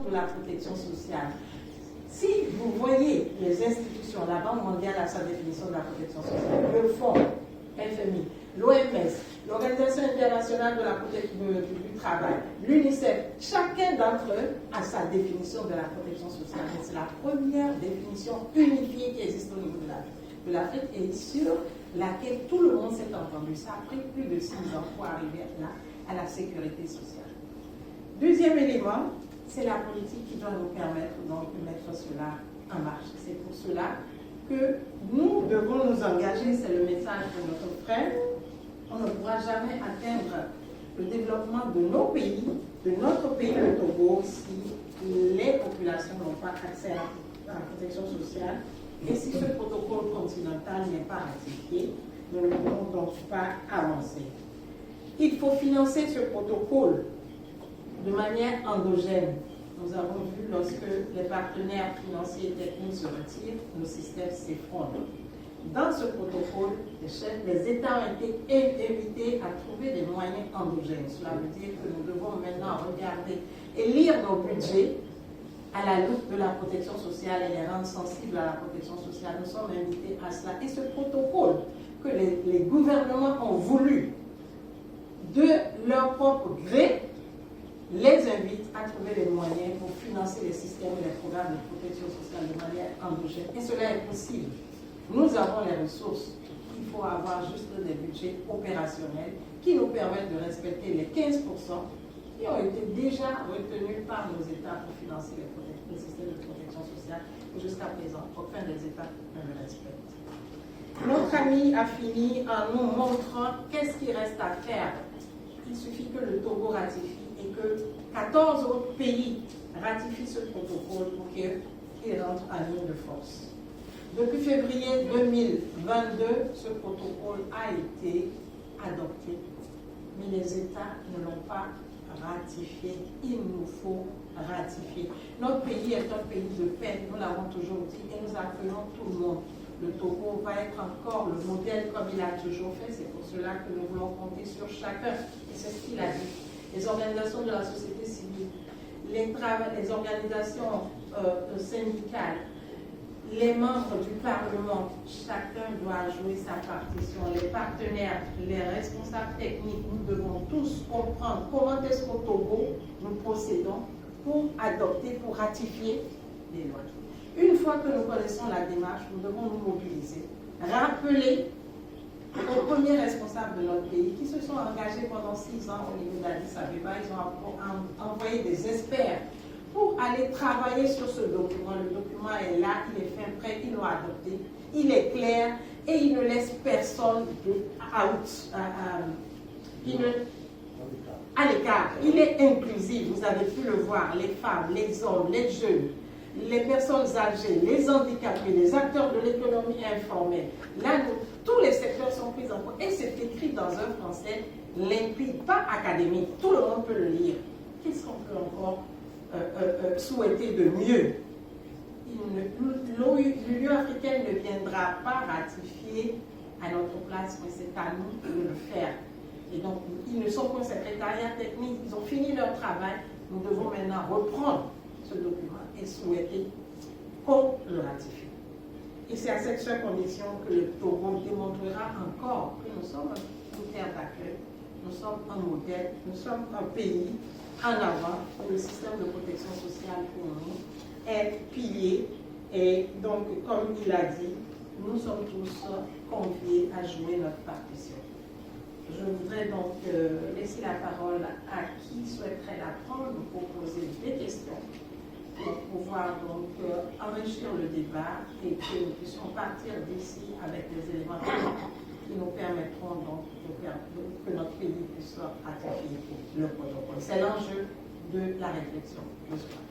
de la protection sociale. Si vous voyez les institutions, la Banque mondiale a sa définition de la protection sociale, le Fonds, FMI, l'OMS, l'Organisation internationale de la protection du travail, l'UNICEF, chacun d'entre eux a sa définition de la protection sociale. C'est la première définition unifiée qui existe au niveau de l'Afrique et sur laquelle tout le monde s'est entendu. Ça a pris plus de 6 ans pour arriver là, à la sécurité sociale. Deuxième élément, c'est la politique qui doit nous permettre donc de mettre cela en marche. C'est pour cela que nous devons nous engager, c'est le message de notre frère. On ne pourra jamais atteindre le développement de nos pays, de notre pays, le Togo, si les populations n'ont pas accès à la protection sociale. Et si ce protocole continental n'est pas ratifié, nous ne pouvons donc pas avancer. Il faut financer ce protocole de manière endogène. Nous avons vu lorsque les partenaires financiers et techniques se retirent, nos systèmes s'effondrent. Dans ce protocole, les États ont été invités à trouver des moyens endogènes. Cela veut dire que nous devons maintenant regarder et lire nos budgets à la loupe de la protection sociale et les rendre sensibles à la protection sociale. Nous sommes invités à cela. Et ce protocole que les gouvernements ont voulu de leur propre gré, les invite à trouver les moyens pour financer les systèmes et les programmes de protection sociale de manière endogène. Et cela est possible. Nous avons les ressources. Il faut avoir juste des budgets opérationnels qui nous permettent de respecter les 15% qui ont été déjà retenus par nos États pour financer les systèmes de protection sociale. Et jusqu'à présent, aucun des États ne le respecte. Notre ami a fini en nous montrant qu'est-ce qui reste à faire. Il suffit que le Togo ratifie et que 14 autres pays ratifient ce protocole pour qu'il rentre en ligne de force. Depuis février 2022, ce protocole a été adopté, mais les États ne l'ont pas ratifié. Il nous faut ratifier. Notre pays est un pays de paix, nous l'avons toujours dit, et nous appelons tout le monde. Le Togo va être encore le modèle comme il a toujours fait. C'est pour cela que nous voulons compter sur chacun. Et c'est ce qu'il a dit. Les organisations de la société civile, les organisations syndicales, les membres du Parlement, chacun doit jouer sa partition. Les partenaires, les responsables techniques, nous devons tous comprendre comment est-ce qu'au Togo, nous procédons pour adopter, pour ratifier les lois. Une fois que nous connaissons la démarche, nous devons nous mobiliser, rappeler aux premiers responsables de notre pays qui se sont engagés pendant 6 ans au niveau d'Addis Abeba. Ils ont envoyé des experts pour aller travailler sur ce document. Le document est là, il est fin prêt, ils l'ont adopté, il est clair et il ne laisse personne à l'écart. Il est inclusif, vous avez pu le voir, les femmes, les hommes, les jeunes, les personnes âgées, les handicapés, les acteurs de l'économie informelle. Là, tous les secteurs sont pris en compte et c'est écrit dans un français limpide, pas académique. Tout le monde peut le lire. Qu'est-ce qu'on peut encore souhaiter de mieux? L'Union africaine ne viendra pas ratifier à notre place, mais c'est à nous de le faire. Et donc, ils ne sont qu'un secrétariat technique, ils ont fini leur travail. Nous devons maintenant reprendre ce document et souhaiter qu'on le ratifie. Et c'est à cette seule condition que le Togo démontrera encore que nous sommes une terre d'accueil, nous sommes un modèle, nous sommes un pays en avant où le système de protection sociale pour nous est pilier. Et donc, comme il a dit, nous sommes tous conviés à jouer notre partition. Je voudrais donc laisser la parole à qui souhaiterait la prendre pour poser des questions, pour pouvoir donc enrichir le débat et que nous puissions partir d'ici avec des éléments qui nous permettront donc que notre pays puisse ratifier le protocole. C'est l'enjeu de la réflexion de ce matin.